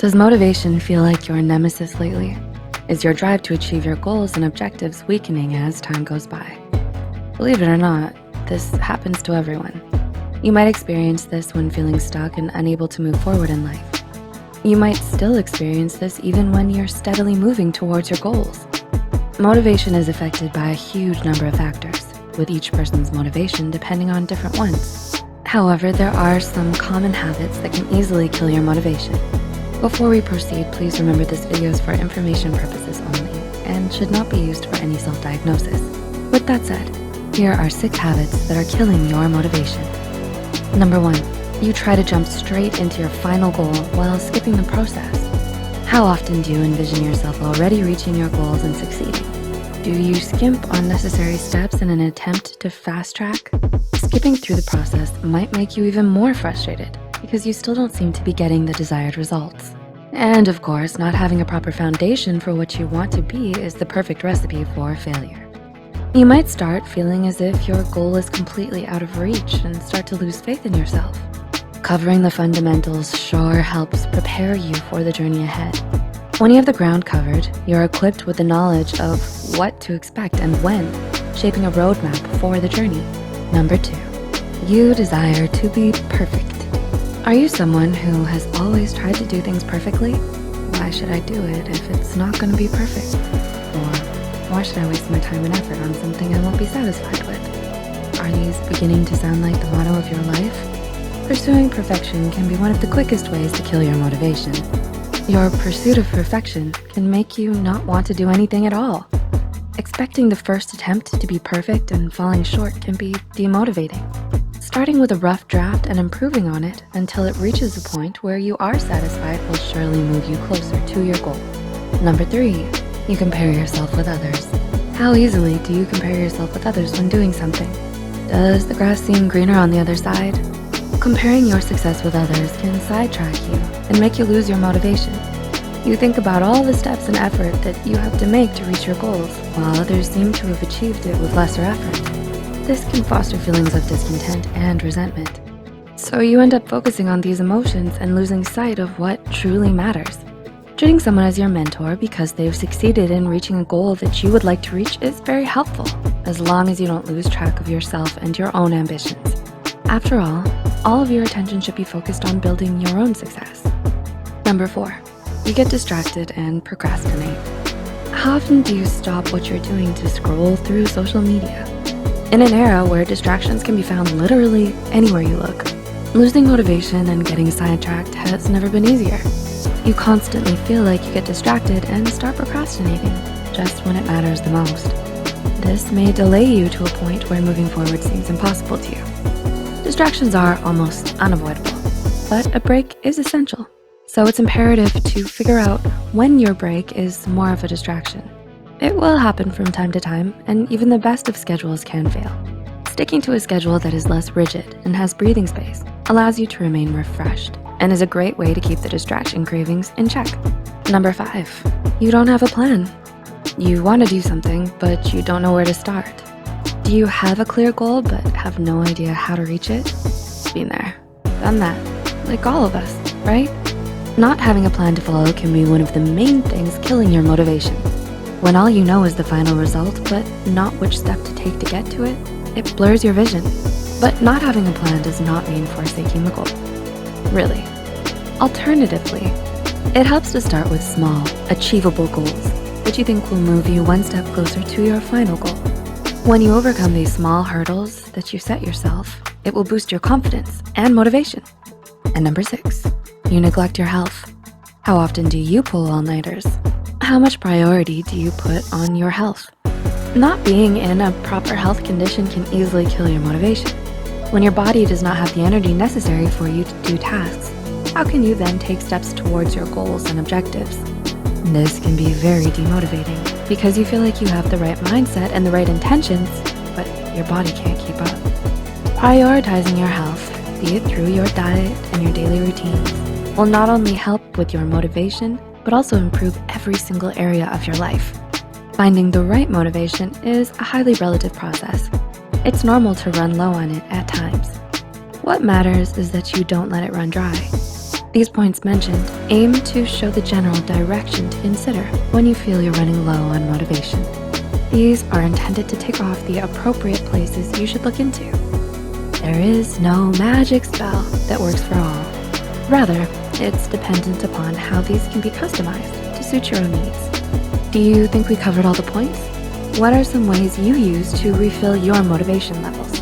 Does motivation feel like your nemesis lately? Is your drive to achieve your goals and objectives weakening as time goes by? Believe it or not, this happens to everyone. You might experience this when feeling stuck and unable to move forward in life. You might still experience this even when you're steadily moving towards your goals. Motivation is affected by a huge number of factors, with each person's motivation depending on different ones. However, there are some common habits that can easily kill your motivation. Before we proceed, please remember this video is for information purposes only and should not be used for any self-diagnosis. With that said, here are 6 habits that are killing your motivation. Number 1, you try to jump straight into your final goal while skipping the process. How often do you envision yourself already reaching your goals and succeeding? Do you skimp on necessary steps in an attempt to fast track? Skipping through the process might make you even more frustrated because you still don't seem to be getting the desired results. And of course, not having a proper foundation for what you want to be is the perfect recipe for failure. You might start feeling as if your goal is completely out of reach and start to lose faith in yourself. Covering the fundamentals sure helps prepare you for the journey ahead. When you have the ground covered, you're equipped with the knowledge of what to expect and when, shaping a roadmap for the journey. Number 2, you desire to be perfect. Are you someone who has always tried to do things perfectly? Why should I do it if it's not going to be perfect? Or why should I waste my time and effort on something I won't be satisfied with? Are these beginning to sound like the motto of your life? Pursuing perfection can be one of the quickest ways to kill your motivation. Your pursuit of perfection can make you not want to do anything at all. Expecting the first attempt to be perfect and falling short can be demotivating. Starting with a rough draft and improving on it until it reaches a point where you are satisfied will surely move you closer to your goal. Number 3, you compare yourself with others. How easily do you compare yourself with others when doing something? Does the grass seem greener on the other side? Comparing your success with others can sidetrack you and make you lose your motivation. You think about all the steps and effort that you have to make to reach your goals, while others seem to have achieved it with lesser effort. This can foster feelings of discontent and resentment. So you end up focusing on these emotions and losing sight of what truly matters. Treating someone as your mentor because they've succeeded in reaching a goal that you would like to reach is very helpful, as long as you don't lose track of yourself and your own ambitions. After all of your attention should be focused on building your own success. Number 4, you get distracted and procrastinate. How often do you stop what you're doing to scroll through social media? In an era where distractions can be found literally anywhere you look, losing motivation and getting sidetracked has never been easier. You constantly feel like you get distracted and start procrastinating just when it matters the most. This may delay you to a point where moving forward seems impossible to you. Distractions are almost unavoidable, but a break is essential. So it's imperative to figure out when your break is more of a distraction. It will happen from time to time, and even the best of schedules can fail. Sticking to a schedule that is less rigid and has breathing space allows you to remain refreshed and is a great way to keep the distraction cravings in check. Number 5, you don't have a plan. You want to do something, but you don't know where to start. Do you have a clear goal but have no idea how to reach it? Been there, done that, like all of us, right? Not having a plan to follow can be one of the main things killing your motivation. When all you know is the final result, but not which step to take to get to it, it blurs your vision. But not having a plan does not mean forsaking the goal. Really. Alternatively, it helps to start with small, achievable goals that you think will move you one step closer to your final goal. When you overcome these small hurdles that you set yourself, it will boost your confidence and motivation. And number 6, you neglect your health. How often do you pull all-nighters? How much priority do you put on your health? Not being in a proper health condition can easily kill your motivation. When your body does not have the energy necessary for you to do tasks, how can you then take steps towards your goals and objectives? This can be very demotivating because you feel like you have the right mindset and the right intentions, but your body can't keep up. Prioritizing your health, be it through your diet and your daily routines, will not only help with your motivation, but also improve every single area of your life. Finding the right motivation is a highly relative process. It's normal to run low on it at times. What matters is that you don't let it run dry. These points mentioned aim to show the general direction to consider when you feel you're running low on motivation. These are intended to tick off the appropriate places you should look into. There is no magic spell that works for all. Rather, it's dependent upon how these can be customized to suit your own needs. Do you think we covered all the points? What are some ways you use to refill your motivation levels?